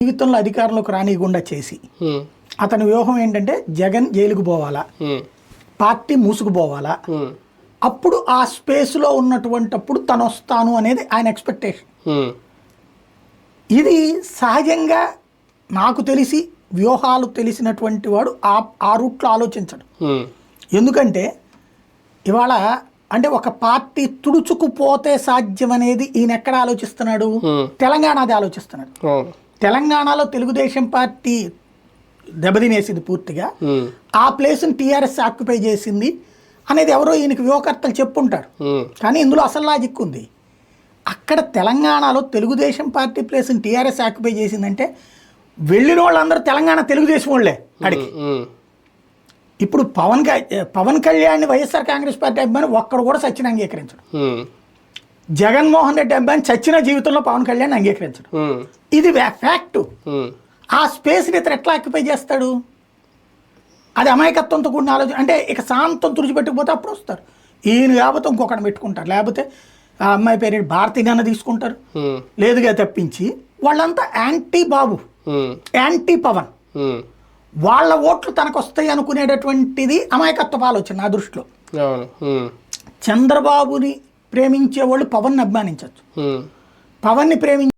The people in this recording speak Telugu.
జీవితంలో అధికారంలోకి రానియకుండా చేసి అతని వ్యూహం ఏంటంటే జగన్ జైలుకు పోవాలా, పార్టీ మూసుకుపోవాలా, అప్పుడు ఆ స్పేస్లో ఉన్నటువంటప్పుడు తను వస్తాను అనేది ఆయన ఎక్స్పెక్టేషన్. ఇది సహజంగా నాకు తెలిసి వ్యూహాలు తెలిసినటువంటి వాడు ఆ రూట్లో ఆలోచించడు. ఎందుకంటే ఇవాళ అంటే ఒక పార్టీ తుడుచుకుపోతే సాధ్యం అనేది ఈయన ఎక్కడ ఆలోచిస్తున్నాడు, తెలంగాణది ఆలోచిస్తున్నాడు. తెలంగాణలో తెలుగుదేశం పార్టీ దెబ్బతినేసింది పూర్తిగా, ఆ ప్లేస్ని టీఆర్ఎస్ ఆక్యుపై చేసింది అనేది ఎవరో ఈయనకి వ్యూహకర్తలు చెప్పుంటారు. కానీ ఇందులో అసలు లాజిక్ ఉంది. అక్కడ తెలంగాణలో తెలుగుదేశం పార్టీ ప్లేస్ని టీఆర్ఎస్ ఆక్యుపై చేసిందంటే వెళ్ళిన వాళ్ళందరూ తెలంగాణ తెలుగుదేశం వాళ్ళే అడిగి. ఇప్పుడు పవన్ కళ్యాణ్ వైఎస్ఆర్ కాంగ్రెస్ పార్టీ అభిమాని ఒక్కడు కూడా సచిన అంగీకరించడు. జగన్మోహన్ రెడ్డి అభిమాని చచ్చిన జీవితంలో పవన్ కళ్యాణ్ అంగీకరించడు. ఇది ఫ్యాక్ట్. ఆ స్పేస్ని ఇతను ఎట్లా ఆక్యుపై చేస్తాడు? అది అమాయకత్వంతో కూడిన ఆలోచన. అంటే ఇక శాంతం తుడిచిపెట్టకపోతే అప్పుడు వస్తారు. ఈయన కాకపోతే ఇంకొకటి పెట్టుకుంటారు, లేకపోతే ఆ అమ్మాయి పేరు భారతీయన తీసుకుంటారు. లేదుగా తప్పించి వాళ్ళంతా యాంటీ బాబు, యాంటీ పవన్, వాళ్ళ ఓట్లు తనకు వస్తాయి అనుకునేటటువంటిది అమాయకత్వ ఆలోచన నా దృష్టిలో. చంద్రబాబుని ప్రేమించే వాళ్ళు పవన్ని అభిమానించవచ్చు, పవన్ని ప్రేమించే